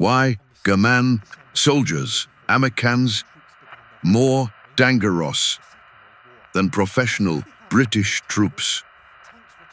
Why, German soldiers, Americans, more dangerous than professional British troops.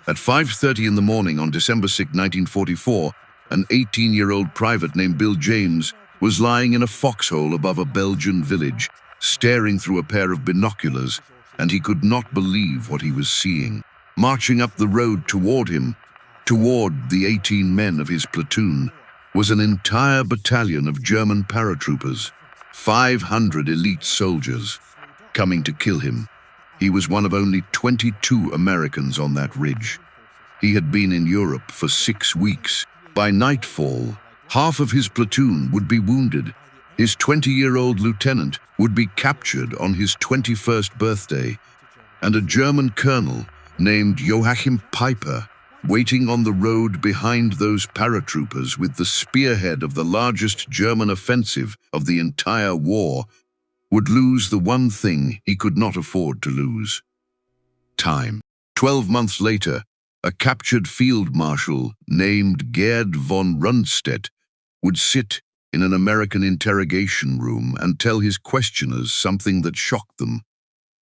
At 5:30 in the morning on December 6, 1944, an 18-year-old private named Bill James was lying in a foxhole above a Belgian village, staring through a pair of binoculars, and he could not believe what he was seeing. Marching up the road toward him, toward the 18 men of his platoon, was an entire battalion of German paratroopers, 500 elite soldiers, coming to kill him. He was one of only 22 Americans on that ridge. He had been in Europe for 6 weeks. By nightfall, half of his platoon would be wounded. His 20-year-old lieutenant would be captured on his 21st birthday, and a German colonel named Joachim Peiper, waiting on the road behind those paratroopers with the spearhead of the largest German offensive of the entire war, would lose the one thing he could not afford to lose: time. 12 months later, a captured field marshal named Gerd von Rundstedt would sit in an American interrogation room and tell his questioners something that shocked them.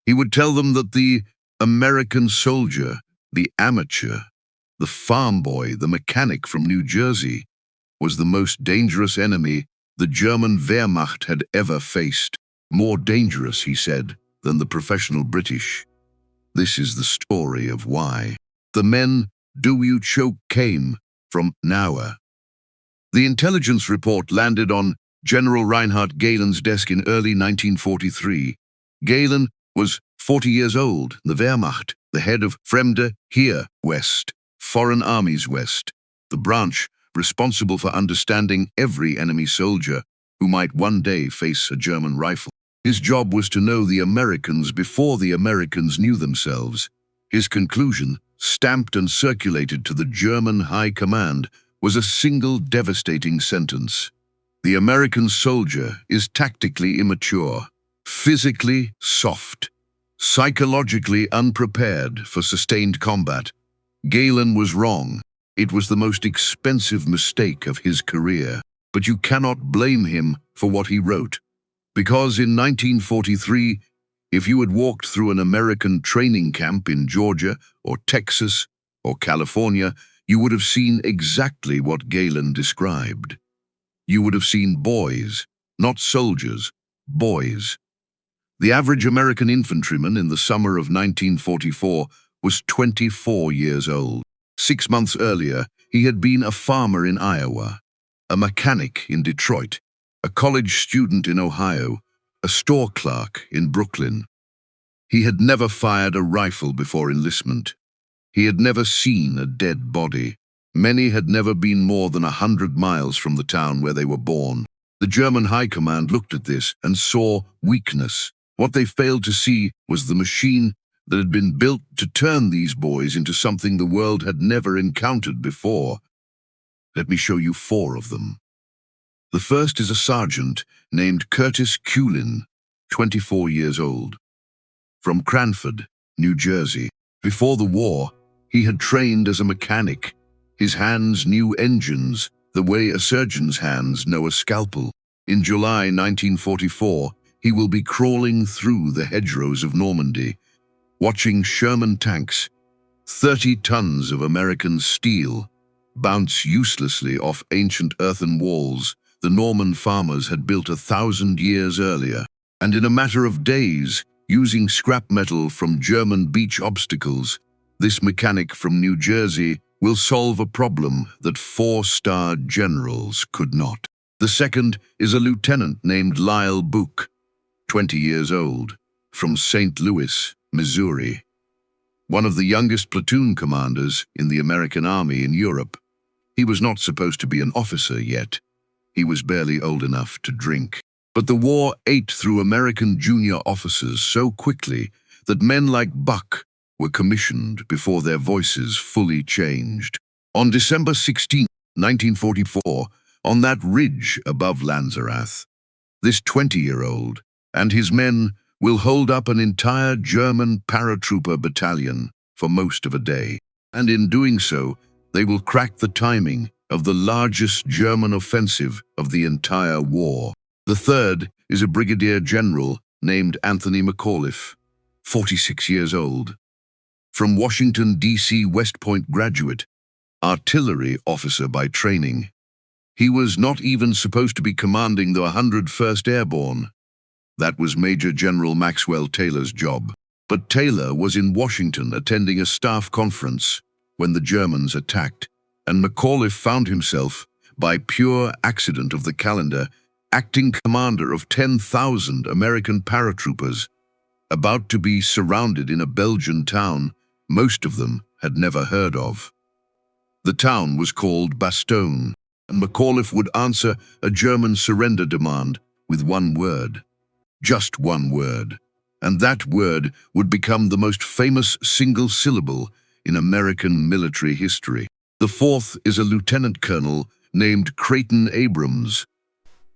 He would tell them that the American soldier, the amateur, the farm boy, the mechanic from New Jersey, was the most dangerous enemy the German Wehrmacht had ever faced. More dangerous, he said, than the professional British. This is the story of why. The men WWII came from Nauer. The intelligence report landed on General Reinhard Gehlen's desk in early 1943. Gehlen was 40 years old, the Wehrmacht, the head of Fremde Heer West, Foreign Armies West, the branch responsible for understanding every enemy soldier who might one day face a German rifle. His job was to know the Americans before the Americans knew themselves. His conclusion, stamped and circulated to the German High Command, was a single devastating sentence: the American soldier is tactically immature, physically soft, psychologically unprepared for sustained combat. Gehlen was wrong. It was the most expensive mistake of his career. But you cannot blame him for what he wrote. Because in 1943, if you had walked through an American training camp in Georgia or Texas or California, you would have seen exactly what Gehlen described. You would have seen boys, not soldiers, boys. The average American infantryman in the summer of 1944 was 24 years old. 6 months earlier, he had been a farmer in Iowa, a mechanic in Detroit, a college student in Ohio, a store clerk in Brooklyn. He had never fired a rifle before enlistment. He had never seen a dead body. Many had never been more than 100 miles from the town where they were born. The German High Command looked at this and saw weakness. What they failed to see was the machine that had been built to turn these boys into something the world had never encountered before. Let me show you 4 of them. The first is a sergeant named Curtis Culin, 24 years old. From Cranford, New Jersey. Before the war, he had trained as a mechanic. His hands knew engines the way a surgeon's hands know a scalpel. In July 1944, he will be crawling through the hedgerows of Normandy, watching Sherman tanks, 30 tons of American steel, bounce uselessly off ancient earthen walls the Norman farmers had built 1,000 years earlier. And in a matter of days, using scrap metal from German beach obstacles, this mechanic from New Jersey will solve a problem that 4-star generals could not. The second is a lieutenant named Lyle Book, 20 years old, from St. Louis, Missouri. One of the youngest platoon commanders in the American Army in Europe. He was not supposed to be an officer yet. He was barely old enough to drink. But the war ate through American junior officers so quickly that men like Buck were commissioned before their voices fully changed. On December 16, 1944, on that ridge above Lanzerath, this 20-year-old and his men will hold up an entire German paratrooper battalion for most of a day. And in doing so, they will crack the timing of the largest German offensive of the entire war. The third is a brigadier general named Anthony McAuliffe, 46 years old. From Washington, D.C. West Point graduate, artillery officer by training. He was not even supposed to be commanding the 101st Airborne. That was Major General Maxwell Taylor's job. But Taylor was in Washington attending a staff conference when the Germans attacked, and McAuliffe found himself, by pure accident of the calendar, acting commander of 10,000 American paratroopers, about to be surrounded in a Belgian town most of them had never heard of. The town was called Bastogne, and McAuliffe would answer a German surrender demand with one word. Just one word. And that word would become the most famous single syllable in American military history. The fourth is a lieutenant colonel named Creighton Abrams,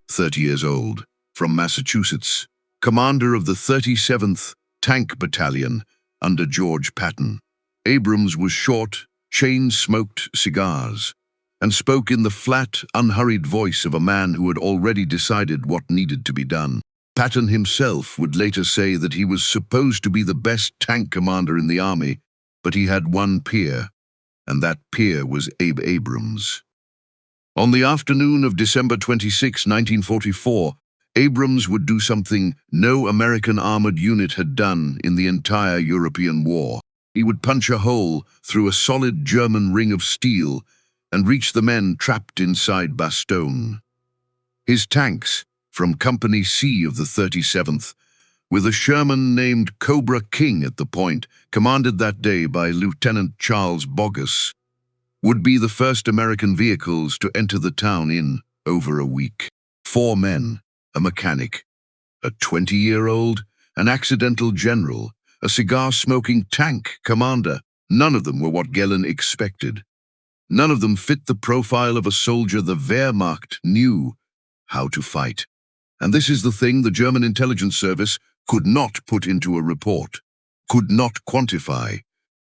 30 years old, from Massachusetts, commander of the 37th Tank Battalion under George Patton. Abrams was short, chain-smoked cigars, and spoke in the flat, unhurried voice of a man who had already decided what needed to be done. Patton himself would later say that he was supposed to be the best tank commander in the army, but he had one peer, and that peer was Abe Abrams. On the afternoon of December 26, 1944, Abrams would do something no American armored unit had done in the entire European war. He would punch a hole through a solid German ring of steel and reach the men trapped inside Bastogne. His tanks, from Company C of the 37th, with a Sherman named Cobra King at the point, commanded that day by Lieutenant Charles Boggess, would be the first American vehicles to enter the town in over a week. 4 men, a mechanic, a 20-year-old, an accidental general, a cigar-smoking tank commander. None of them were what Gehlen expected. None of them fit the profile of a soldier the Wehrmacht knew how to fight. And this is the thing the German intelligence service could not put into a report, could not quantify,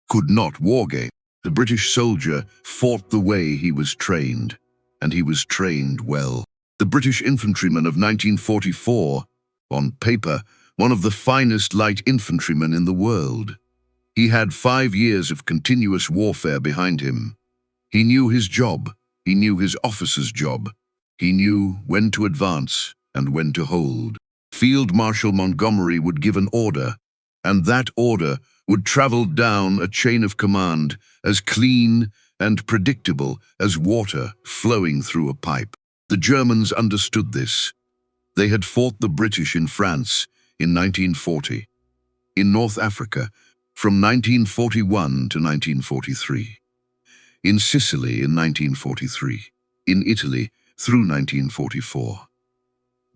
could not wargame. The British soldier fought the way he was trained, and he was trained well. The British infantryman of 1944, on paper, one of the finest light infantrymen in the world. He had 5 years of continuous warfare behind him. He knew his job. He knew his officer's job. He knew when to advance and when to hold. Field Marshal Montgomery would give an order, and that order would travel down a chain of command as clean and predictable as water flowing through a pipe. The Germans understood this. They had fought the British in France in 1940, in North Africa from 1941 to 1943, in Sicily in 1943, in Italy through 1944.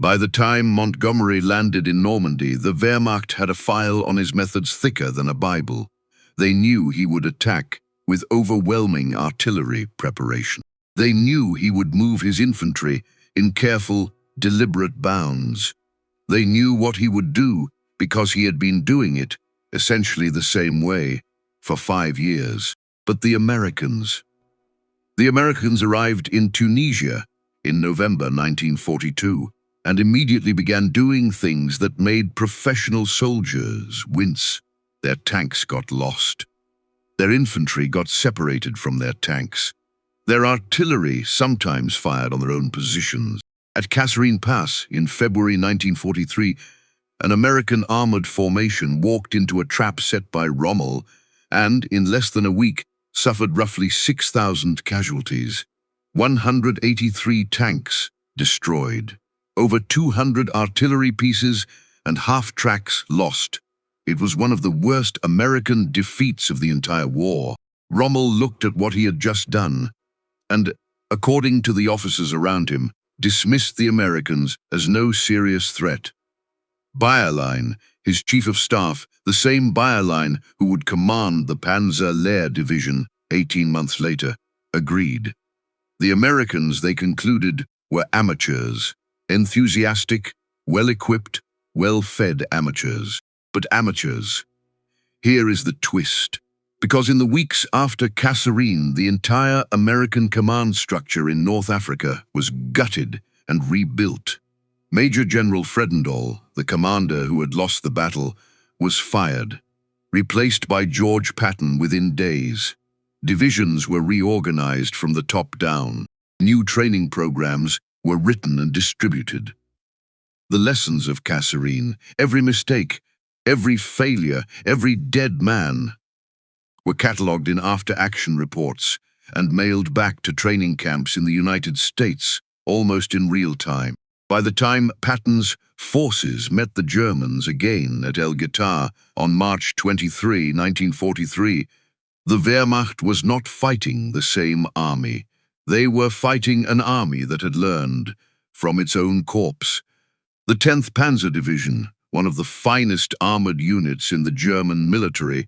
By the time Montgomery landed in Normandy, the Wehrmacht had a file on his methods thicker than a Bible. They knew he would attack with overwhelming artillery preparation. They knew he would move his infantry in careful, deliberate bounds. They knew what he would do because he had been doing it essentially the same way for 5 years. But the Americans arrived in Tunisia in November 1942 and immediately began doing things that made professional soldiers wince. Their tanks got lost. Their infantry got separated from their tanks. Their artillery sometimes fired on their own positions. At Kasserine Pass in February 1943, an American armored formation walked into a trap set by Rommel and, in less than a week, suffered roughly 6,000 casualties. 183 tanks destroyed, over 200 artillery pieces and half-tracks lost. It was one of the worst American defeats of the entire war. Rommel looked at what he had just done and, according to the officers around him, dismissed the Americans as no serious threat. Bayerlein, his chief of staff, the same Bayerlein who would command the Panzer Lehr Division 18 months later, agreed. The Americans, they concluded, were amateurs, enthusiastic, well-equipped, well-fed amateurs. But amateurs. Here is the twist. Because in the weeks after Kasserine, the entire American command structure in North Africa was gutted and rebuilt. Major General Fredendall, the commander who had lost the battle, was fired, replaced by George Patton within days. Divisions were reorganized from the top down. New training programs were written and distributed. The lessons of Kasserine, every mistake, every failure, every dead man, were catalogued in after-action reports and mailed back to training camps in the United States, almost in real time. By the time Patton's forces met the Germans again at El Guitar on March 23, 1943, the Wehrmacht was not fighting the same army. They were fighting an army that had learned from its own corps. The 10th Panzer Division, one of the finest armored units in the German military,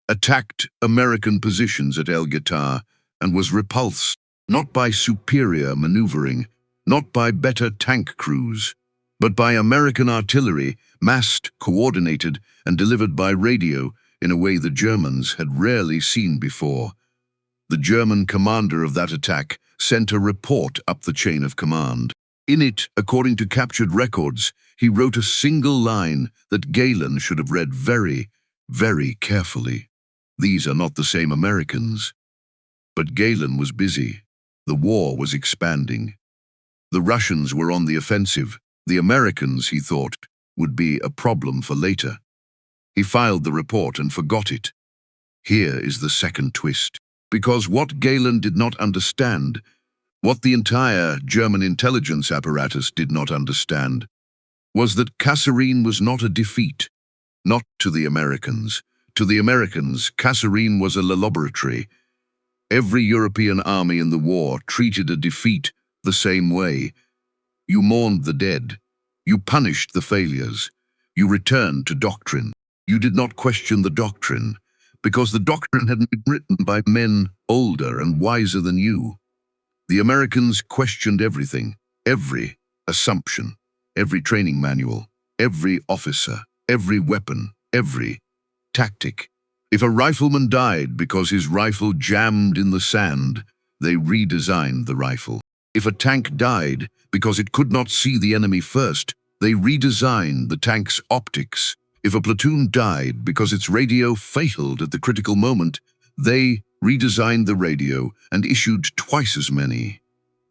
attacked American positions at El Guitar and was repulsed, not by superior maneuvering, not by better tank crews, but by American artillery, massed, coordinated, and delivered by radio in a way the Germans had rarely seen before. The German commander of that attack sent a report up the chain of command. In it, according to captured records, he wrote a single line that Galen should have read very, very carefully. These are not the same Americans. But Galen was busy. The war was expanding. The Russians were on the offensive. The Americans, he thought, would be a problem for later. He filed the report and forgot it. Here is the second twist. Because what Galen did not understand, what the entire German intelligence apparatus did not understand, was that Kasserine was not a defeat, not to the Americans. To the Americans, Kasserine was a laboratory. Every European army in the war treated a defeat the same way. You mourned the dead. You punished the failures. You returned to doctrine. You did not question the doctrine, because the doctrine had been written by men older and wiser than you. The Americans questioned everything, every assumption, every training manual, every officer, every weapon, every tactic. If a rifleman died because his rifle jammed in the sand, they redesigned the rifle. If a tank died because it could not see the enemy first, they redesigned the tank's optics. If a platoon died because its radio failed at the critical moment, they redesigned the radio and issued twice as many.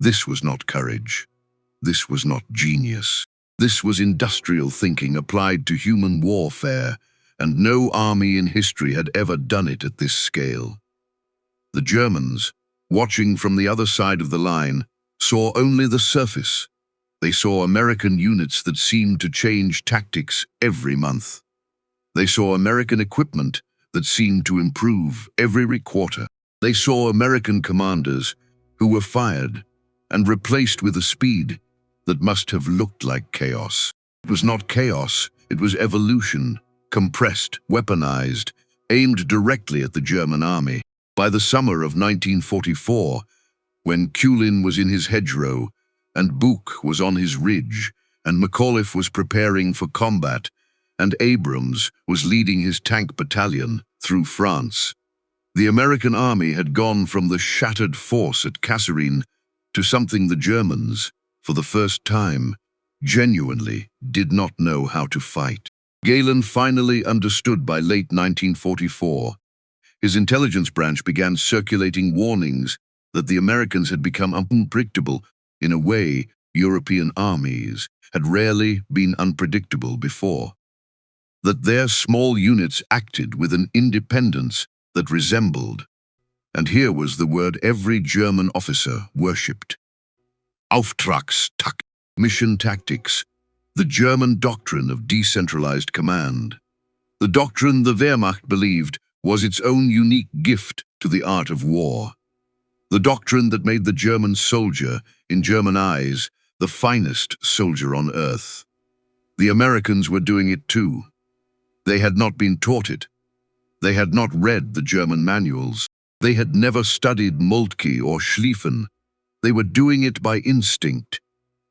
This was not courage. This was not genius. This was industrial thinking applied to human warfare, and no army in history had ever done it at this scale. The Germans, watching from the other side of the line, saw only the surface. They saw American units that seemed to change tactics every month. They saw American equipment that seemed to improve every quarter. They saw American commanders who were fired and replaced with a speed that must have looked like chaos. It was not chaos, it was evolution, compressed, weaponized, aimed directly at the German army. By the summer of 1944, when Kulin was in his hedgerow, and Buch was on his ridge, and McAuliffe was preparing for combat, and Abrams was leading his tank battalion through France, the American army had gone from the shattered force at Kasserine to something the Germans, for the first time, genuinely did not know how to fight. Galen finally understood by late 1944. His intelligence branch began circulating warnings that the Americans had become unpredictable in a way European armies had rarely been unpredictable before. That their small units acted with an independence that resembled, and here was the word every German officer worshipped, Auftragstakt, mission tactics, the German doctrine of decentralized command. The doctrine the Wehrmacht believed was its own unique gift to the art of war. The doctrine that made the German soldier, in German eyes, the finest soldier on earth. The Americans were doing it too. They had not been taught it. They had not read the German manuals. They had never studied Moltke or Schlieffen. They were doing it by instinct,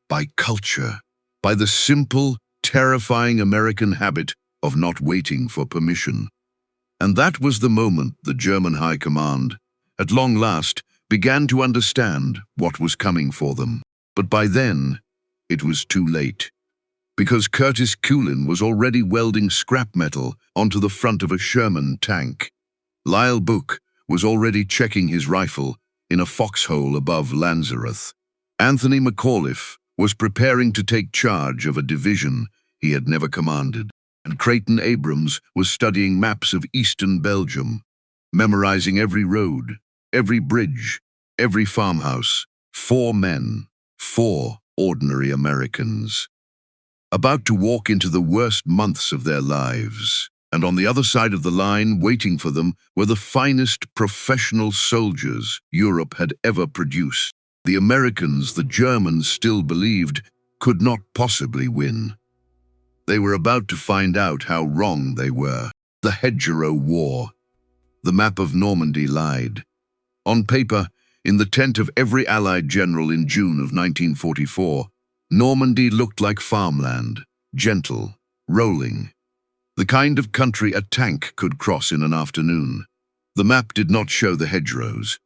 by culture, by the simple, terrifying American habit of not waiting for permission. And that was the moment the German High Command, at long last, began to understand what was coming for them. But by then, it was too late, because Curtis Culin was already welding scrap metal onto the front of a Sherman tank. Lyle Book was already checking his rifle in a foxhole above Lanzerath. Anthony McAuliffe was preparing to take charge of a division he had never commanded, and Creighton Abrams was studying maps of eastern Belgium, memorizing every road, every bridge, every farmhouse. 4 men, 4 ordinary Americans, about to walk into the worst months of their lives. And on the other side of the line, waiting for them, were the finest professional soldiers Europe had ever produced. The Americans the Germans still believed could not possibly win. They were about to find out how wrong they were. The Hedgerow War. The map of Normandy lied. On paper, in the tent of every Allied general in June of 1944, Normandy looked like farmland, gentle, rolling, the kind of country a tank could cross in an afternoon. The map did not show the hedgerows.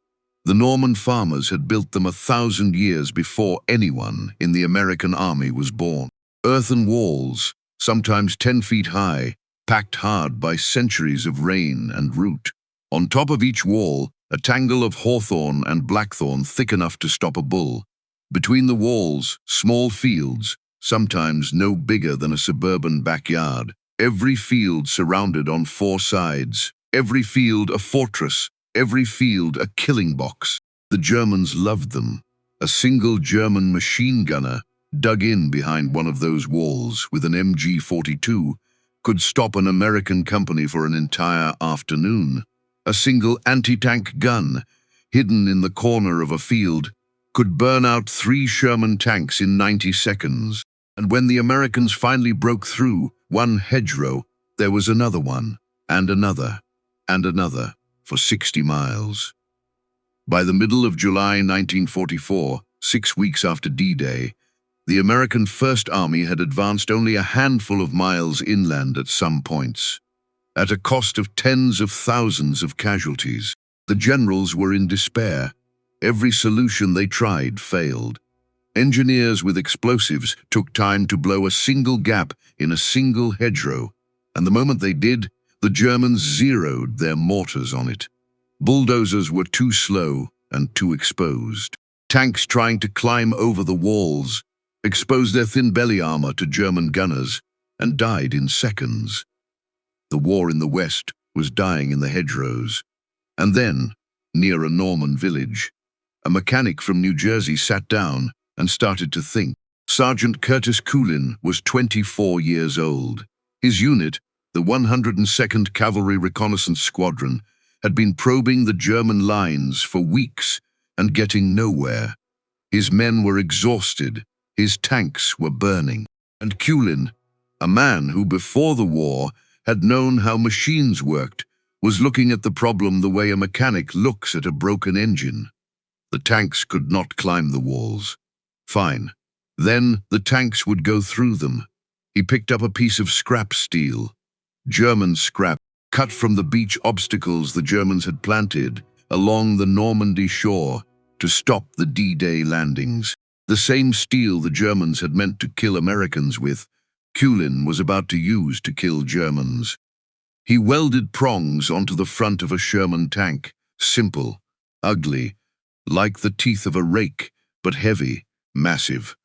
The Norman farmers had built them 1,000 years before anyone in the American army was born. Earthen walls, sometimes 10 feet high, packed hard by centuries of rain and root. On top of each wall, a tangle of hawthorn and blackthorn thick enough to stop a bull. Between the walls, small fields, sometimes no bigger than a suburban backyard. Every field surrounded on 4 sides. Every field a fortress. Every field a killing box. The Germans loved them. A single German machine gunner, dug in behind one of those walls with an MG-42, could stop an American company for an entire afternoon. A single anti-tank gun, hidden in the corner of a field, could burn out 3 Sherman tanks in 90 seconds. And when the Americans finally broke through one hedgerow, there was another one, and another, and another, for 60 miles. By the middle of July 1944, 6 weeks after D-Day, the American First Army had advanced only a handful of miles inland at some points, at a cost of tens of thousands of casualties. The generals were in despair. Every solution they tried failed. Engineers with explosives took time to blow a single gap in a single hedgerow, and the moment they did, the Germans zeroed their mortars on it. Bulldozers were too slow and too exposed. Tanks trying to climb over the walls exposed their thin belly armor to German gunners and died in seconds. The war in the West was dying in the hedgerows. And then, near a Norman village, a mechanic from New Jersey sat down and started to think. Sergeant Curtis Culin was 24 years old. His unit, the 102nd Cavalry Reconnaissance Squadron, had been probing the German lines for weeks and getting nowhere. His men were exhausted, his tanks were burning. And Culin, a man who before the war had known how machines worked, was looking at the problem the way a mechanic looks at a broken engine. The tanks could not climb the walls. Fine. Then the tanks would go through them. He picked up a piece of scrap steel, German scrap, cut from the beach obstacles the Germans had planted along the Normandy shore to stop the D-Day landings. The same steel the Germans had meant to kill Americans with, Culin was about to use to kill Germans. He welded prongs onto the front of a Sherman tank, simple, ugly, like the teeth of a rake, but heavy, massive.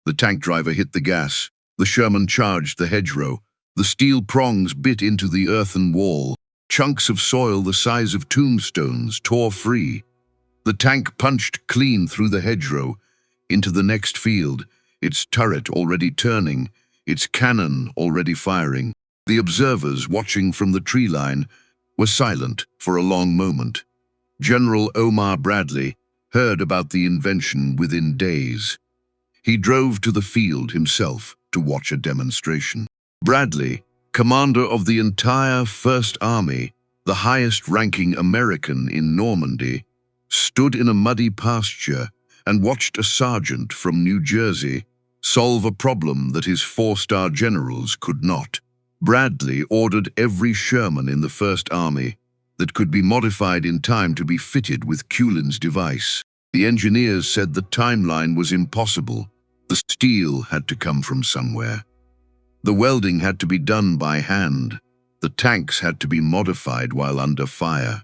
The tank driver hit the gas. The Sherman charged the hedgerow. The steel prongs bit into the earthen wall. Chunks of soil the size of tombstones tore free. The tank punched clean through the hedgerow into the next field, its turret already turning, its cannon already firing. The observers watching from the tree line were silent for a long moment. General Omar Bradley heard about the invention within days. He drove to the field himself to watch a demonstration. Bradley, commander of the entire First Army, the highest-ranking American in Normandy, stood in a muddy pasture and watched a sergeant from New Jersey solve a problem that his 4-star generals could not. Bradley ordered every Sherman in the First Army that could be modified in time to be fitted with Culin's device. The engineers said the timeline was impossible. The steel had to come from somewhere. The welding had to be done by hand. The tanks had to be modified while under fire.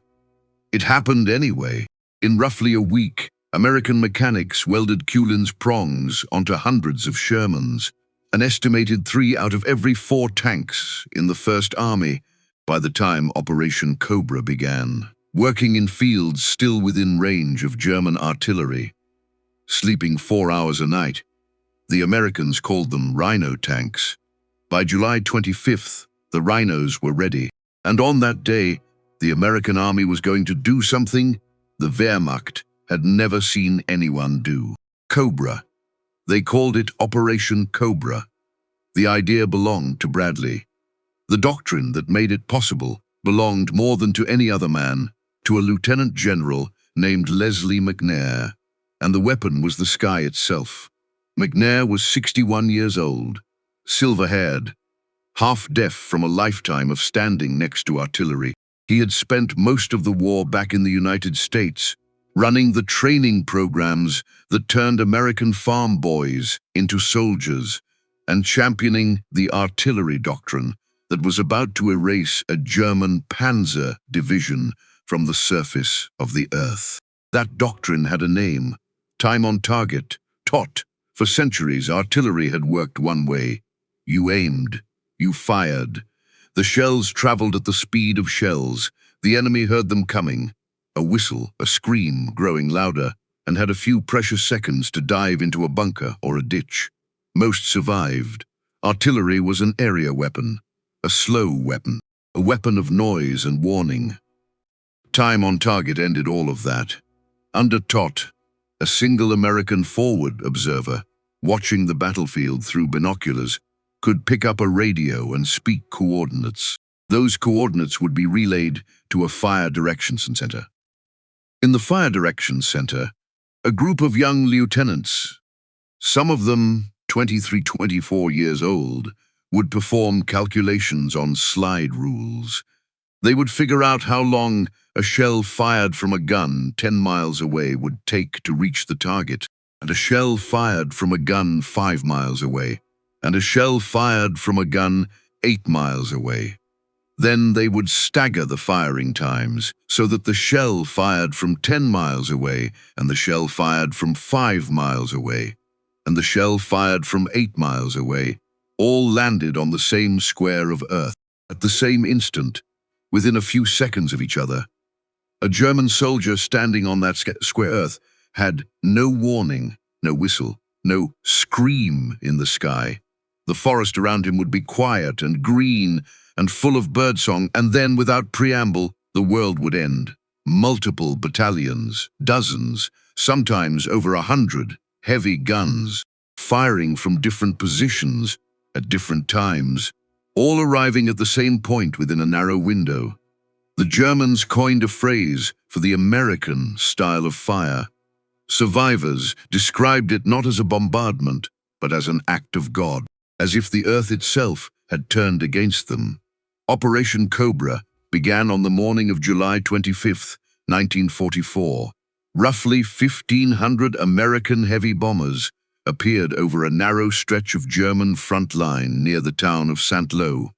It happened anyway. In roughly a week, American mechanics welded Culin's prongs onto hundreds of Shermans, an estimated 3 out of every 4 tanks in the First Army by the time Operation Cobra began, working in fields still within range of German artillery. Sleeping 4 hours a night, the Americans called them Rhino tanks. By July 25th, the Rhinos were ready, and on that day, the American army was going to do something the Wehrmacht had never seen anyone do. Cobra. They called it Operation Cobra. The idea belonged to Bradley. The doctrine that made it possible belonged more than to any other man to a lieutenant general named Leslie McNair, and the weapon was the sky itself. McNair was 61 years old, silver-haired, half-deaf from a lifetime of standing next to artillery. He had spent most of the war back in the United States, running the training programs that turned American farm boys into soldiers and championing the artillery doctrine that was about to erase a German panzer division from the surface of the earth. That doctrine had a name, time on target, TOT. For centuries, artillery had worked one way. You aimed, you fired. The shells traveled at the speed of shells. The enemy heard them coming. A whistle, a scream growing louder, and had a few precious seconds to dive into a bunker or a ditch. Most survived. Artillery was an area weapon, a slow weapon, a weapon of noise and warning. Time on target ended all of that. Under TOT, a single American forward observer, watching the battlefield through binoculars, could pick up a radio and speak coordinates. Those coordinates would be relayed to a fire directions center. In the fire directions center, a group of young lieutenants, some of them 23, 24 years old, would perform calculations on slide rules. They would figure out how long a shell fired from a gun 10 miles away would take to reach the target, and a shell fired from a gun 5 miles away, and a shell fired from a gun 8 miles away. Then they would stagger the firing times so that the shell fired from 10 miles away, and the shell fired from 5 miles away, and the shell fired from 8 miles away, all landed on the same square of earth at the same instant, within a few seconds of each other. A German soldier standing on that square earth had no warning, no whistle, no scream in the sky. The forest around him would be quiet and green and full of birdsong, and then, without preamble, the world would end. Multiple battalions, dozens, sometimes over 100, heavy guns, firing from different positions at different times, all arriving at the same point within a narrow window. The Germans coined a phrase for the American style of fire. Survivors described it not as a bombardment, but as an act of God, as if the earth itself had turned against them. Operation Cobra began on the morning of July 25, 1944. Roughly 1,500 American heavy bombers appeared over a narrow stretch of German front line near the town of St. Lo.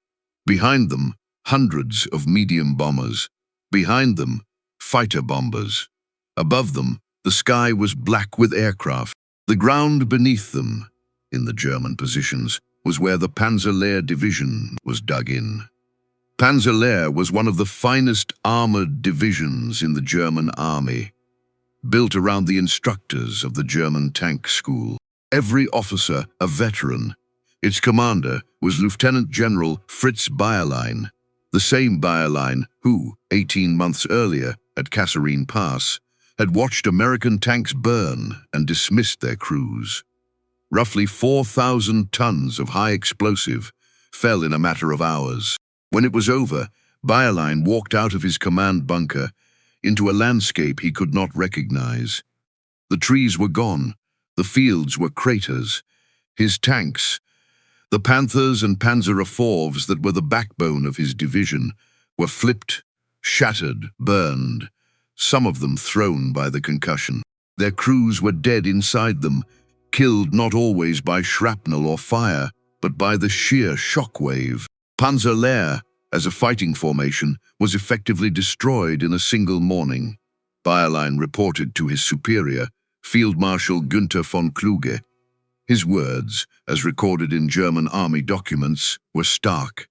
Behind them, hundreds of medium bombers. Behind them, fighter bombers. Above them, the sky was black with aircraft. The ground beneath them, in the German positions, was where the Panzerlehr division was dug in. Panzerlehr was one of the finest armored divisions in the German army, built around the instructors of the German tank school. Every officer a veteran. Its commander was Lieutenant General Fritz Bayerlein, the same Bayerlein who, 18 months earlier, at Kasserine Pass, had watched American tanks burn and dismissed their crews. Roughly 4,000 tons of high explosive fell in a matter of hours. When it was over, Bayerlein walked out of his command bunker into a landscape he could not recognize. The trees were gone, the fields were craters. His tanks, The Panthers and Panzer IVs that were the backbone of his division were flipped, shattered, burned, some of them thrown by the concussion. Their crews were dead inside them, killed not always by shrapnel or fire, but by the sheer shockwave. Panzer Lehr, as a fighting formation, was effectively destroyed in a single morning. Bayerlein reported to his superior, Field Marshal Günther von Kluge. His words, as recorded in German army documents, were stark.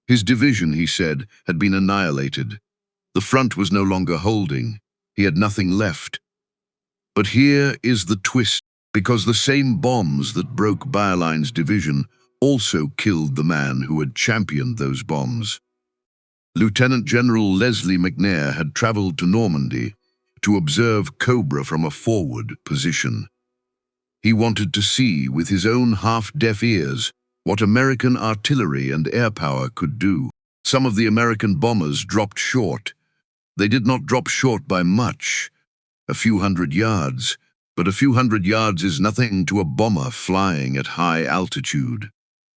His division, he said, had been annihilated. The front was no longer holding. He had nothing left. But here is the twist, because the same bombs that broke Bayerlein's division also killed the man who had championed those bombs. Lieutenant General Leslie McNair had traveled to Normandy to observe Cobra from a forward position. He wanted to see with his own half-deaf ears what American artillery and air power could do. Some of the American bombers dropped short. They did not drop short by much, a few hundred yards, but a few hundred yards is nothing to a bomber flying at high altitude.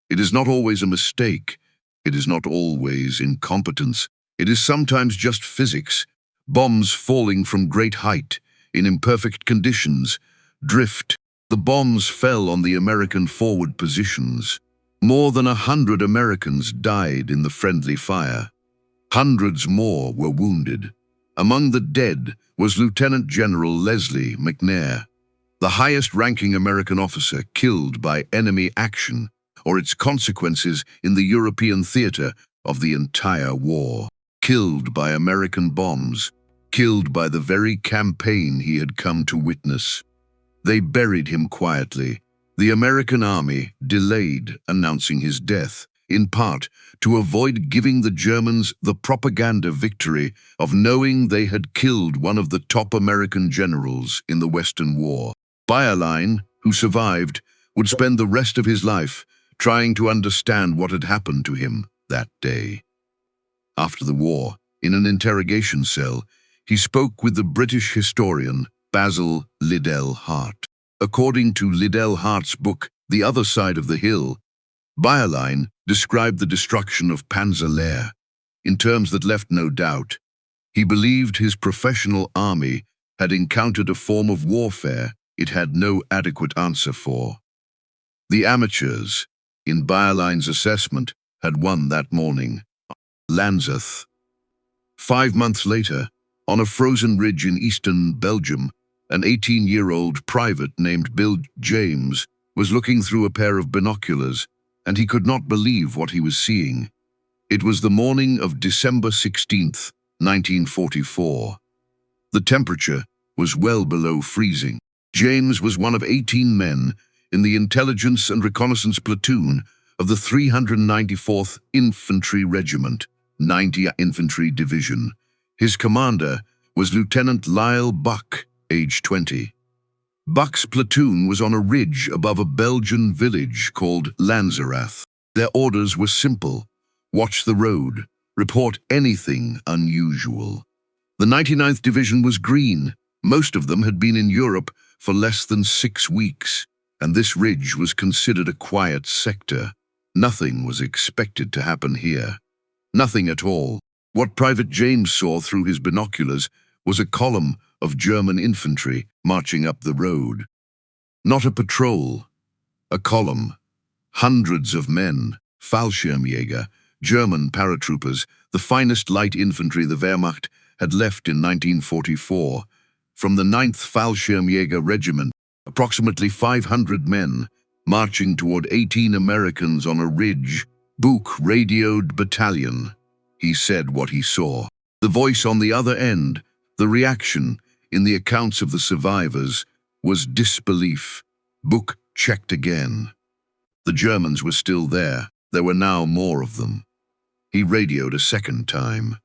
It is not always a mistake. It is not always incompetence. It is sometimes just physics. Bombs falling from great height, in imperfect conditions, drift. The bombs fell on the American forward positions. More than 100 Americans died in the friendly fire. Hundreds more were wounded. Among the dead was Lieutenant General Leslie McNair, the highest-ranking American officer killed by enemy action or its consequences in the European theater of the entire war. Killed by American bombs, killed by the very campaign he had come to witness. They buried him quietly. The American army delayed announcing his death, in part to avoid giving the Germans the propaganda victory of knowing they had killed one of the top American generals in the Western War. Bayerlein, who survived, would spend the rest of his life trying to understand what had happened to him that day. After the war, in an interrogation cell, he spoke with the British historian Basil Liddell Hart. According to Liddell Hart's book, The Other Side of the Hill, Bayerlein described the destruction of Panzer Lehr in terms that left no doubt. He believed his professional army had encountered a form of warfare it had no adequate answer for. The amateurs, in Bayerlein's assessment, had won that morning. Lanzerath. 5 months later, on a frozen ridge in eastern Belgium, an 18-year-old private named Bill James was looking through a pair of binoculars, and he could not believe what he was seeing. It was the morning of December 16th, 1944. The temperature was well below freezing. James was one of 18 men in the intelligence and reconnaissance platoon of the 394th Infantry Regiment, 90th Infantry Division. His commander was Lieutenant Lyle Buck, age 20. Buck's platoon was on a ridge above a Belgian village called Lanzerath. Their orders were simple: watch the road, report anything unusual. The 99th Division was green. Most of them had been in Europe for less than 6 weeks, and this ridge was considered a quiet sector. Nothing was expected to happen here. Nothing at all. What Private James saw through his binoculars was a column of German infantry marching up the road. Not a patrol, a column. Hundreds of men, Fallschirmjäger, German paratroopers, the finest light infantry the Wehrmacht had left in 1944. From the 9th Fallschirmjäger Regiment, approximately 500 men, marching toward 18 Americans on a ridge. Buch radioed battalion. He said what he saw. The voice on the other end, the reaction, in the accounts of the survivors, was disbelief. Buch checked again. The Germans were still there. There were now more of them. He radioed a second time.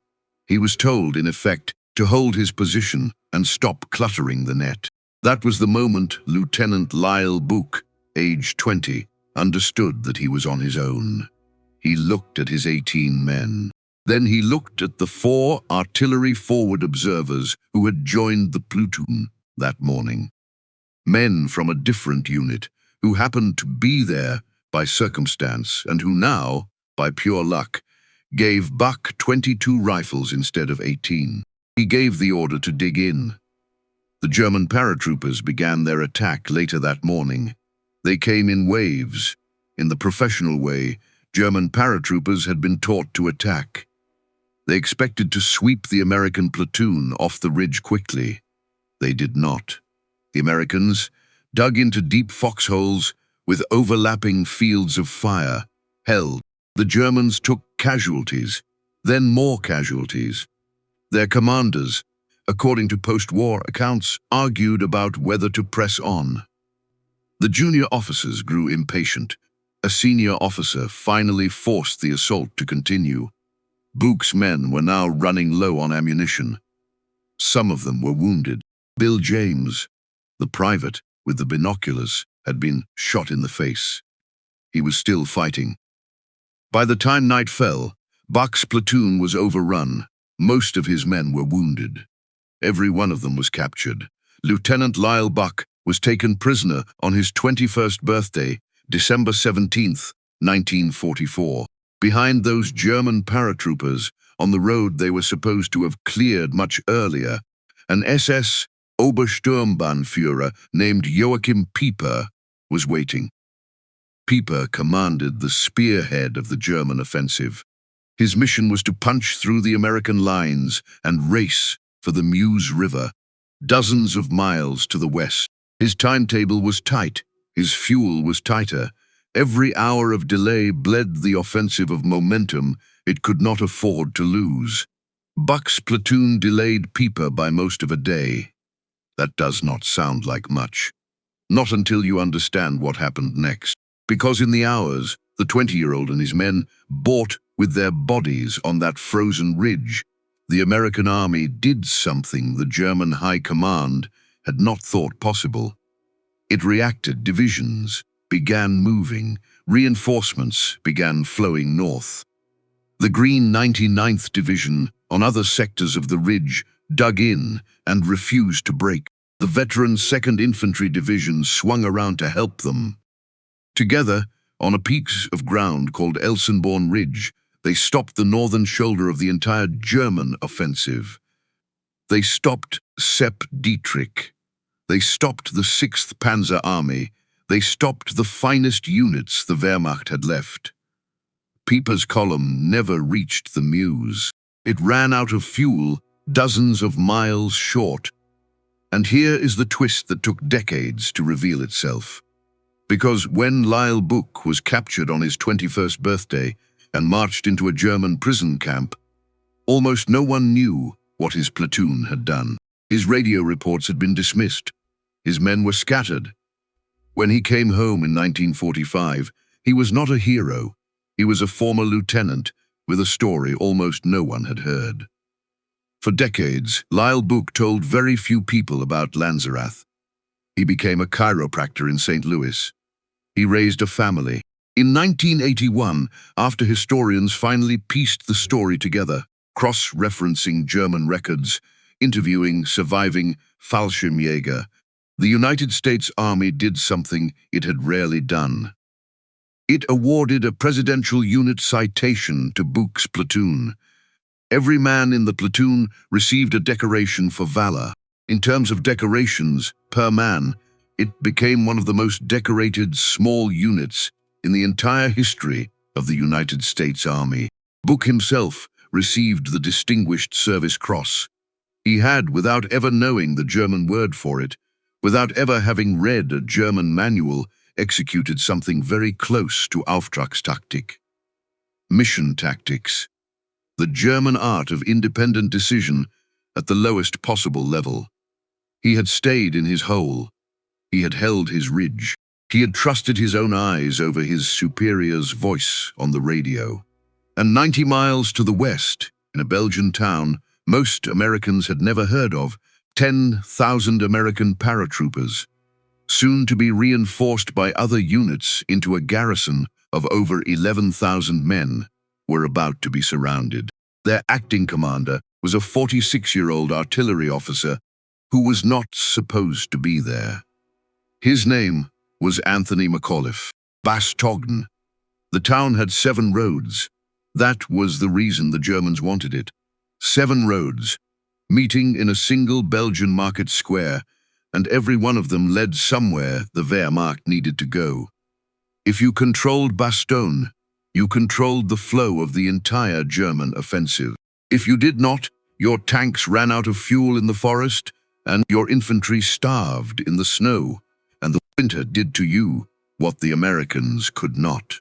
He was told, in effect, to hold his position and stop cluttering the net. That was the moment Lieutenant Lyle Buch, age 20, understood that he was on his own. He looked at his 18 men. Then he looked at the 4 artillery forward observers who had joined the platoon that morning. Men from a different unit who happened to be there by circumstance and who now, by pure luck, gave Buck 22 rifles instead of 18. He gave the order to dig in. The German paratroopers began their attack later that morning. They came in waves. In the professional way, German paratroopers had been taught to attack. They expected to sweep the American platoon off the ridge quickly. They did not. The Americans dug into deep foxholes with overlapping fields of fire, held. The Germans took casualties, then more casualties. Their commanders, according to post-war accounts, argued about whether to press on. The junior officers grew impatient. A senior officer finally forced the assault to continue. Buch's men were now running low on ammunition. Some of them were wounded. Bill James, the private with the binoculars, had been shot in the face. He was still fighting. By the time night fell, Buck's platoon was overrun. Most of his men were wounded. Every one of them was captured. Lieutenant Lyle Buck was taken prisoner on his 21st birthday, December 17th, 1944. Behind those German paratroopers, on the road they were supposed to have cleared much earlier, an SS Obersturmbannführer named Joachim Pieper was waiting. Pieper commanded the spearhead of the German offensive. His mission was to punch through the American lines and race for the Meuse River, dozens of miles to the west. His timetable was tight, his fuel was tighter. Every hour of delay bled the offensive of momentum it could not afford to lose. Buck's platoon delayed Pieper by most of a day. That does not sound like much. Not until you understand what happened next. Because in the hours, the 20-year-old and his men bought with their bodies on that frozen ridge, the American army did something the German high command had not thought possible. It reacted. Divisions began moving, reinforcements began flowing north. The Green 99th Division, on other sectors of the ridge, dug in and refused to break. The veteran 2nd Infantry Division swung around to help them. Together, on a piece of ground called Elsenborn Ridge, they stopped the northern shoulder of the entire German offensive. They stopped Sepp Dietrich. They stopped the 6th Panzer Army. They stopped the finest units the Wehrmacht had left. Pieper's column never reached the Meuse. It ran out of fuel dozens of miles short. And here is the twist that took decades to reveal itself. Because when Lyle Buch was captured on his 21st birthday and marched into a German prison camp, almost no one knew what his platoon had done. His radio reports had been dismissed. His men were scattered. When he came home in 1945, he was not a hero. He was a former lieutenant with a story almost no one had heard. For decades, Lyle Buch told very few people about Lanzerath. He became a chiropractor in St. Louis. He raised a family. In 1981, after historians finally pieced the story together, cross-referencing German records, interviewing surviving Fallschirmjäger, the United States Army did something it had rarely done. It awarded a Presidential Unit Citation to Buch's platoon. Every man in the platoon received a decoration for valor. In terms of decorations per man, it became one of the most decorated small units in the entire history of the United States Army. Buch himself received the Distinguished Service Cross. He had, without ever knowing the German word for it, without ever having read a German manual, executed something very close to Auftragstaktik. Mission tactics. The German art of independent decision at the lowest possible level. He had stayed in his hole. He had held his ridge. He had trusted his own eyes over his superior's voice on the radio. And 90 miles to the west, in a Belgian town most Americans had never heard of, 10,000 American paratroopers, soon to be reinforced by other units into a garrison of over 11,000 men, were about to be surrounded. Their acting commander was a 46-year-old artillery officer who was not supposed to be there. His name was Anthony McAuliffe. Bastogne. The town had 7 roads. That was the reason the Germans wanted it. 7 roads, meeting in a single Belgian market square, and every one of them led somewhere the Wehrmacht needed to go. If you controlled Bastogne, you controlled the flow of the entire German offensive. If you did not, your tanks ran out of fuel in the forest, and your infantry starved in the snow, and the winter did to you what the Americans could not.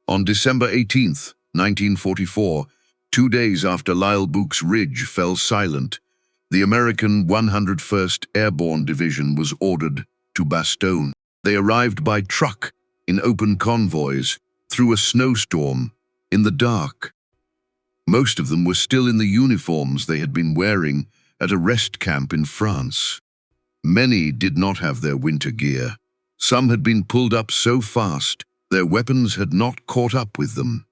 On December 18th, 1944, 2 days after Lille-Bouc's Ridge fell silent, the American 101st Airborne Division was ordered to Bastogne. They arrived by truck, in open convoys, through a snowstorm, in the dark. Most of them were still in the uniforms they had been wearing at a rest camp in France. Many did not have their winter gear. Some had been pulled up so fast, their weapons had not caught up with them.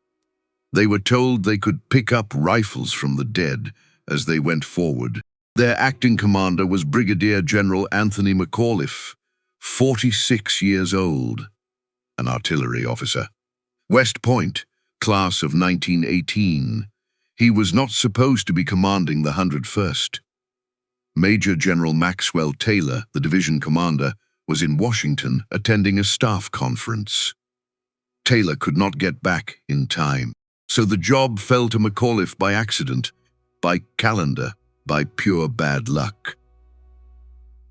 They were told they could pick up rifles from the dead as they went forward. Their acting commander was Brigadier General Anthony McAuliffe, 46 years old, an artillery officer. West Point, class of 1918. He was not supposed to be commanding the 101st. Major General Maxwell Taylor, the division commander, was in Washington attending a staff conference. Taylor could not get back in time, so the job fell to McAuliffe by accident, by calendar, by pure bad luck.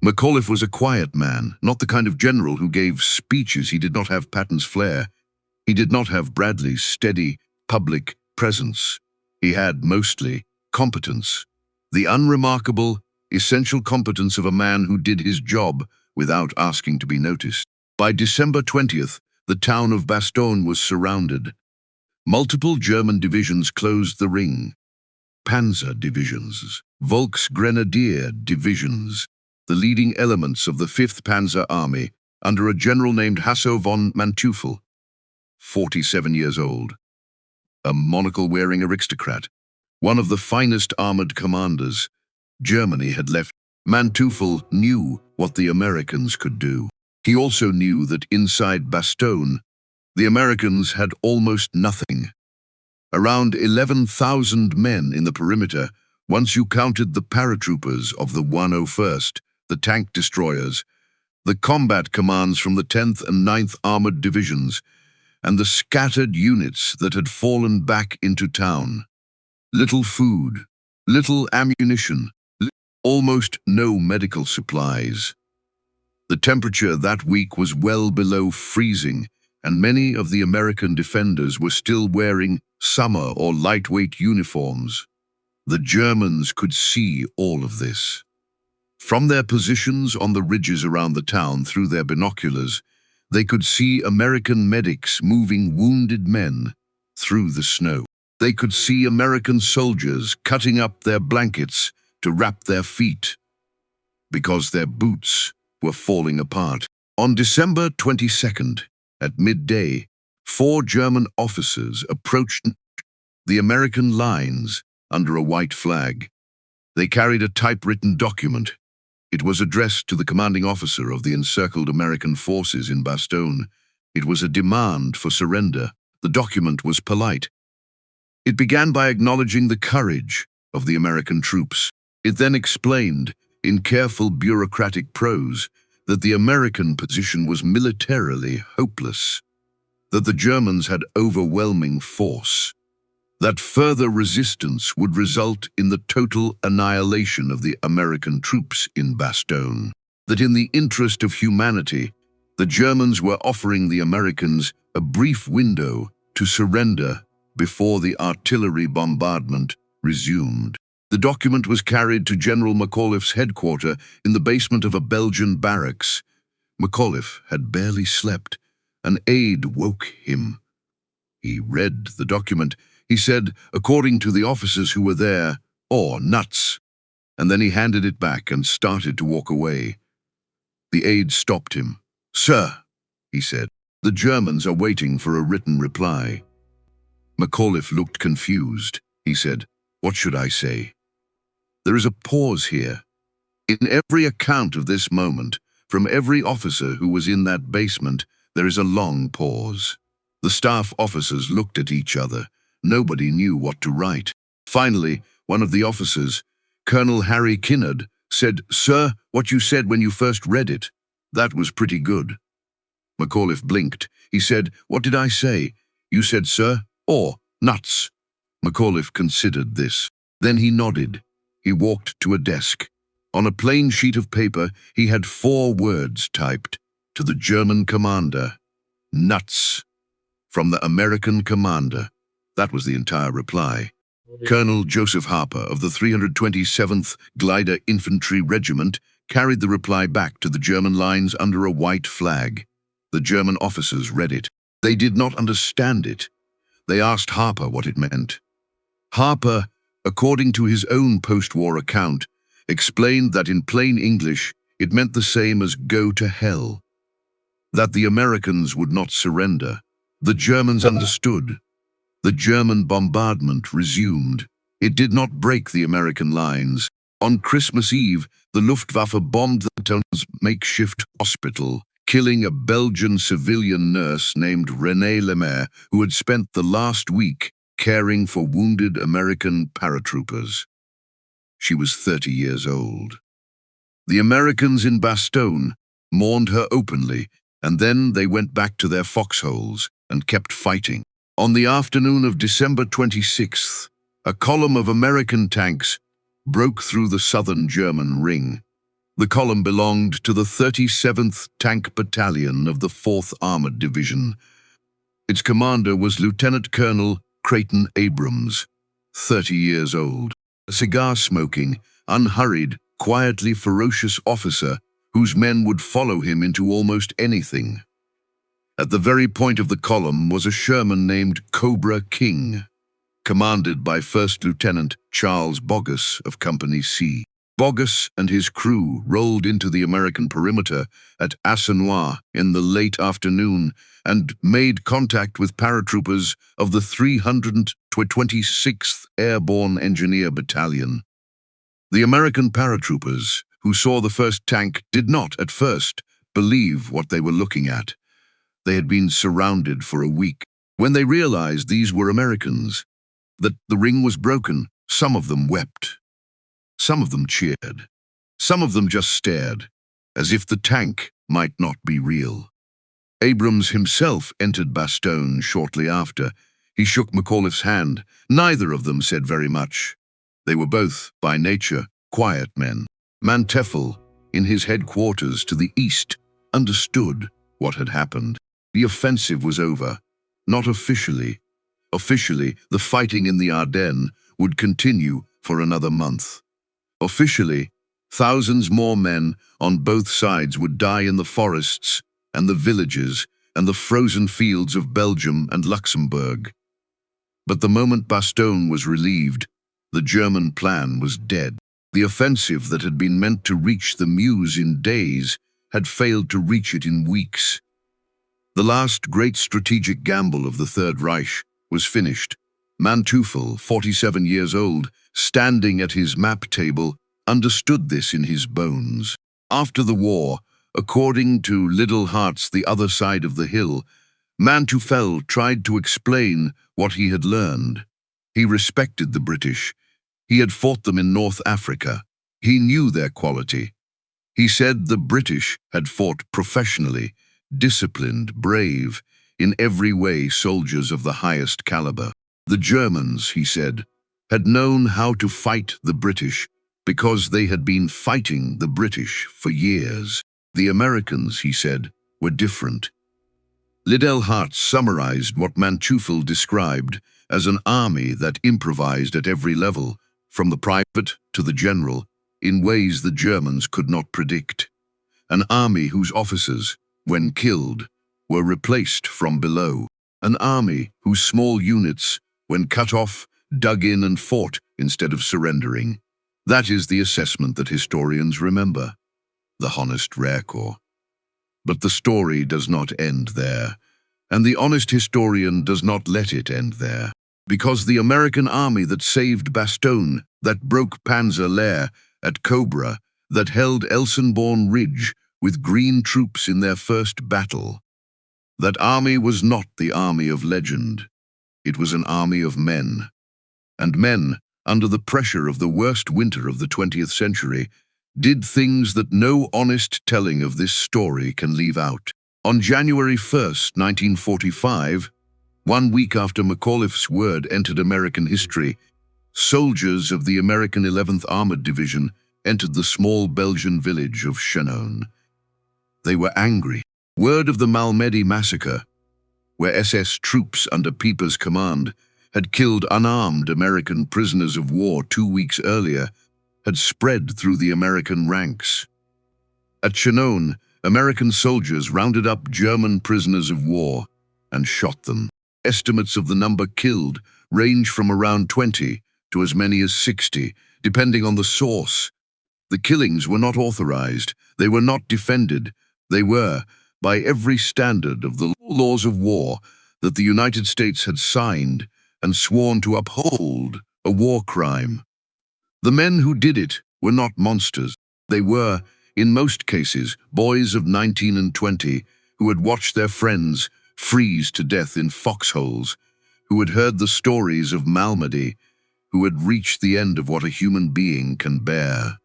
McAuliffe was a quiet man, not the kind of general who gave speeches. He did not have Patton's flair. He did not have Bradley's steady, public presence. He had, mostly, competence. The unremarkable, essential competence of a man who did his job without asking to be noticed. By December 20th, the town of Bastogne was surrounded. Multiple German divisions closed the ring. Panzer divisions, Volksgrenadier divisions, the leading elements of the 5th Panzer Army, under a general named Hasso von Manteuffel, 47 years old. A monocle-wearing aristocrat, one of the finest armored commanders Germany had left. Manteuffel knew what the Americans could do. He also knew that inside Bastogne, the Americans had almost nothing. Around 11,000 men in the perimeter, once you counted the paratroopers of the 101st, the tank destroyers, the combat commands from the 10th and 9th Armored Divisions, and the scattered units that had fallen back into town. Little food, little ammunition, almost no medical supplies. The temperature that week was well below freezing, and many of the American defenders were still wearing summer or lightweight uniforms. The Germans could see all of this. From their positions on the ridges around the town through their binoculars, they could see American medics moving wounded men through the snow. They could see American soldiers cutting up their blankets to wrap their feet, because their boots were falling apart. On December 22nd, at midday, 4 German officers approached the American lines under a white flag. They carried a typewritten document. It was addressed to the commanding officer of the encircled American forces in Bastogne. It was a demand for surrender. The document was polite. It began by acknowledging the courage of the American troops. It then explained, in careful bureaucratic prose, that the American position was militarily hopeless, that the Germans had overwhelming force, that further resistance would result in the total annihilation of the American troops in Bastogne, that in the interest of humanity, the Germans were offering the Americans a brief window to surrender before the artillery bombardment resumed. The document was carried to General McAuliffe's headquarters in the basement of a Belgian barracks. McAuliffe had barely slept. An aide woke him. He read the document. He said, according to the officers who were there, "Oh, nuts," and then he handed it back and started to walk away. The aide stopped him. "Sir," he said, "the Germans are waiting for a written reply." McAuliffe looked confused. He said, "What should I say?" There is a pause here. In every account of this moment, from every officer who was in that basement, There is a long pause. The staff officers looked at each other. Nobody knew what to write. Finally, one of the officers, Colonel Harry Kinnard, said, "Sir, what you said when you first read it, that was pretty good." McAuliffe blinked. He said, "What did I say?" "You said, sir, or nuts." McAuliffe considered this. Then he nodded. He walked to a desk. On a plain sheet of paper, he had 4 words typed. To the German commander. Nuts. From the American commander. That was the entire reply. Colonel Joseph Harper of the 327th Glider Infantry Regiment carried the reply back to the German lines under a white flag. The German officers read it. They did not understand it. They asked Harper what it meant. Harper, according to his own post-war account, explained that in plain English it meant the same as go to hell. That the Americans would not surrender. The Germans understood. The German bombardment resumed. It did not break the American lines. On Christmas Eve, the Luftwaffe bombed the town's makeshift hospital, killing a Belgian civilian nurse named Renée Lemaire, who had spent the last week caring for wounded American paratroopers. She was 30 years old. The Americans in Bastogne mourned her openly, and then they went back to their foxholes and kept fighting. On the afternoon of December 26th, a column of American tanks broke through the southern German ring. The column belonged to the 37th Tank Battalion of the 4th Armored Division. Its commander was Lieutenant Colonel Creighton Abrams, 30 years old, a cigar-smoking, unhurried, quietly ferocious officer whose men would follow him into almost anything. At the very point of the column was a Sherman named Cobra King, commanded by First Lieutenant Charles Boggess of Company C. Boggess and his crew rolled into the American perimeter at Assenois in the late afternoon and made contact with paratroopers of the 326th Airborne Engineer Battalion. The American paratroopers, who saw the first tank, did not, at first, believe what they were looking at. They had been surrounded for a week. When they realized these were Americans, that the ring was broken, some of them wept. Some of them cheered. Some of them just stared, as if the tank might not be real. Abrams himself entered Bastogne shortly after. He shook McAuliffe's hand. Neither of them said very much. They were both, by nature, quiet men. Manteuffel, in his headquarters to the east, understood what had happened. The offensive was over. Not officially. Officially, the fighting in the Ardennes would continue for another month. Officially, thousands more men on both sides would die in the forests and the villages and the frozen fields of Belgium and Luxembourg. But the moment Bastogne was relieved, the German plan was dead. The offensive that had been meant to reach the Meuse in days had failed to reach it in weeks. The last great strategic gamble of the Third Reich was finished. Manteuffel, 47 years old, standing at his map table, understood this in his bones. After the war, according to Liddell Hart's The Other Side of the Hill, Manteuffel tried to explain what he had learned. He respected the British. He had fought them in North Africa. He knew their quality. He said the British had fought professionally, disciplined, brave, in every way soldiers of the highest caliber. The Germans, he said, had known how to fight the British because they had been fighting the British for years. The Americans, he said, were different. Liddell Hart summarized what Manteuffel described as an army that improvised at every level, from the private to the general, in ways the Germans could not predict. An army whose officers, when killed, were replaced from below. An army whose small units, when cut off, dug in and fought instead of surrendering. That is the assessment that historians remember, the honest Rehrkorps. But the story does not end there, and the honest historian does not let it end there. Because the American army that saved Bastogne, that broke Panzer Lehr at Cobra, that held Elsenborn Ridge with green troops in their first battle, That army was not the army of legend. It was an army of men. And men, under the pressure of the worst winter of the 20th century, did things that no honest telling of this story can leave out. On January 1st, 1945, 1 week after McAuliffe's word entered American history, soldiers of the American 11th Armored Division entered the small Belgian village of Chinon. They were angry. Word of the Malmedy massacre, where SS troops under Pieper's command had killed unarmed American prisoners of war 2 weeks earlier, had spread through the American ranks. At Chinon, American soldiers rounded up German prisoners of war and shot them. Estimates of the number killed range from around 20 to as many as 60, depending on the source. The killings were not authorized, they were not defended, they were, by every standard of the laws of war that the United States had signed and sworn to uphold, a war crime. The men who did it were not monsters. They were, in most cases, boys of 19 and 20 who had watched their friends freeze to death in foxholes, who had heard the stories of Malmedy, who had reached the end of what a human being can bear.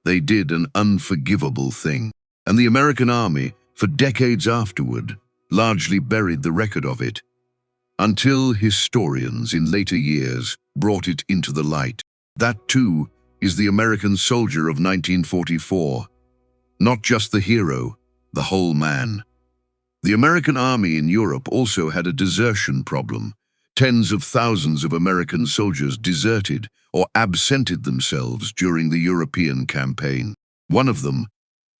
They did an unforgivable thing, and the American army, for decades afterward, largely buried the record of it, until historians in later years brought it into the light. That, too, is the American soldier of 1944. Not just the hero, the whole man. The American army in Europe also had a desertion problem. Tens of thousands of American soldiers deserted or absented themselves during the European campaign. One of them,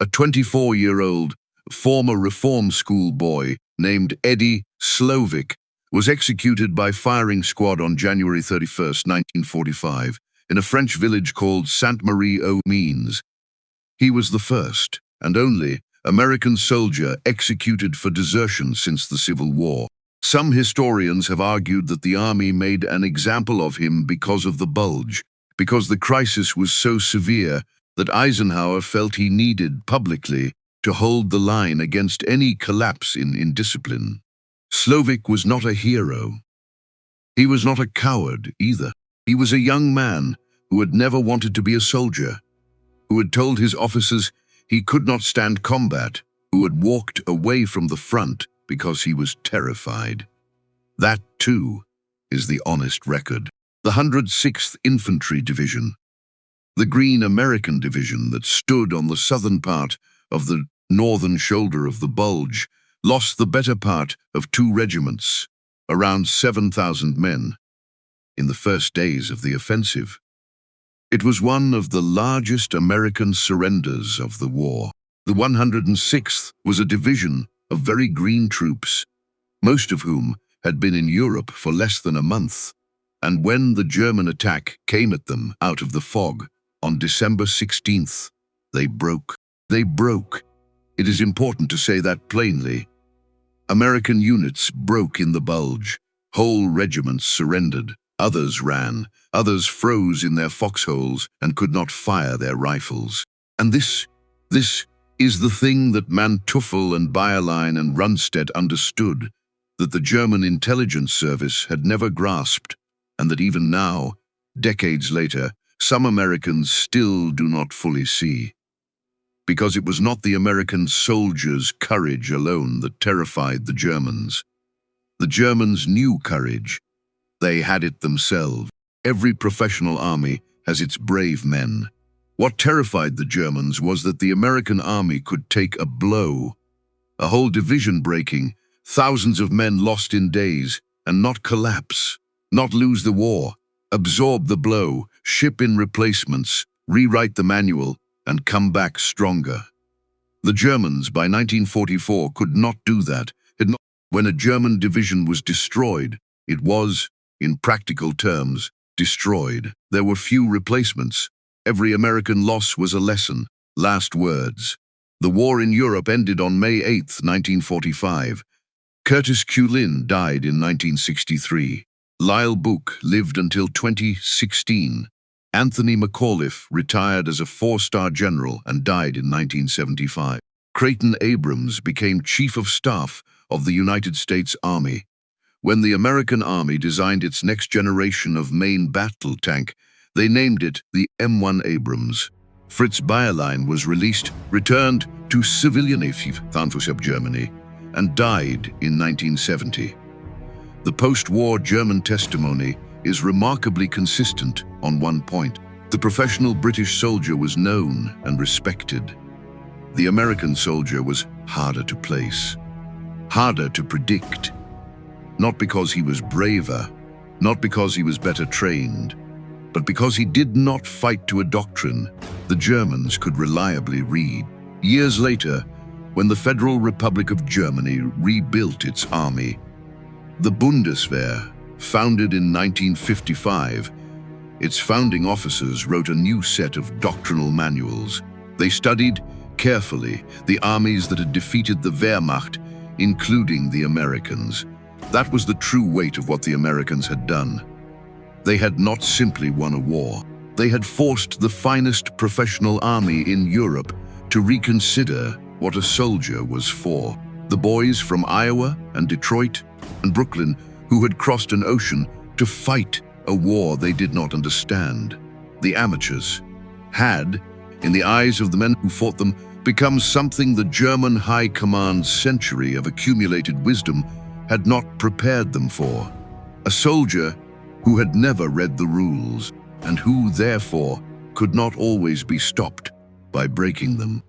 a 24-year-old former reform school boy named Eddie Slovic, was executed by firing squad on January 31, 1945, in a French village called Sainte-Marie-aux-Mines. He was the first, and only, American soldier executed for desertion since the Civil War. Some historians have argued that the army made an example of him because of the bulge, because the crisis was so severe that Eisenhower felt he needed publicly to hold the line against any collapse in indiscipline. Slovic was not a hero. He was not a coward either. He was a young man who had never wanted to be a soldier, who had told his officers he could not stand combat, who had walked away from the front because he was terrified. That, too, is the honest record. The 106th Infantry Division, the Green American Division that stood on the southern part of the northern shoulder of the bulge, lost the better part of 2 regiments, around 7,000 men, in the first days of the offensive. It was one of the largest American surrenders of the war. The 106th was a division of very green troops, most of whom had been in Europe for less than a month, and when the German attack came at them out of the fog on December 16th, they broke. They broke. It is important to say that plainly. American units broke in the bulge. Whole regiments surrendered. Others ran. Others froze in their foxholes and could not fire their rifles. And this is the thing that Manteuffel and Bayerlein and Rundstedt understood, that the German intelligence service had never grasped, and that even now, decades later, some Americans still do not fully see. Because it was not the American soldiers' courage alone that terrified the Germans. The Germans knew courage. They had it themselves. Every professional army has its brave men. What terrified the Germans was that the American army could take a blow, a whole division breaking, thousands of men lost in days, and not collapse, not lose the war, absorb the blow, ship in replacements, rewrite the manual, and come back stronger. The Germans, by 1944, could not do that. When a German division was destroyed, it was, in practical terms, destroyed. There were few replacements. Every American loss was a lesson. Last words. The war in Europe ended on May 8, 1945. Curtis Culin died in 1963. Lyle Book lived until 2016. Anthony McAuliffe retired as a 4-star general and died in 1975. Creighton Abrams became Chief of Staff of the United States Army. When the American Army designed its next generation of main battle tank, they named it the M1 Abrams. Fritz Bayerlein was returned to civilian Infantrymen Germany, and died in 1970. The post-war German testimony is remarkably consistent on one point. The professional British soldier was known and respected. The American soldier was harder to place, harder to predict. Not because he was braver, not because he was better trained, but because he did not fight to a doctrine the Germans could reliably read. Years later, when the Federal Republic of Germany rebuilt its army, the Bundeswehr, founded in 1955, its founding officers wrote a new set of doctrinal manuals. They studied carefully the armies that had defeated the Wehrmacht, including the Americans. That was the true weight of what the Americans had done. They had not simply won a war. They had forced the finest professional army in Europe to reconsider what a soldier was for. The boys from Iowa and Detroit and Brooklyn who had crossed an ocean to fight a war they did not understand. The amateurs had, in the eyes of the men who fought them, become something the German High Command's century of accumulated wisdom had not prepared them for. A soldier who had never read the rules and who, therefore, could not always be stopped by breaking them.